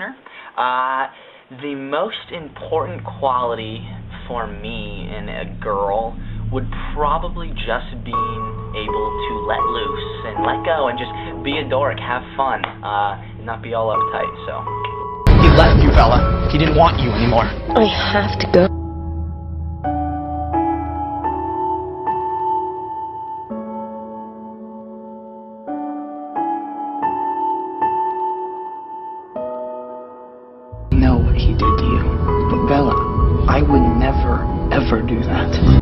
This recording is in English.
partner. The most important quality for me in a girl would probably just being able to let loose and let go and just be a dork, have fun, and not be all uptight, so. He left you, Bella. He didn't want you anymore. I have to go. I know what he did to you, but Bella, I would never, ever do that.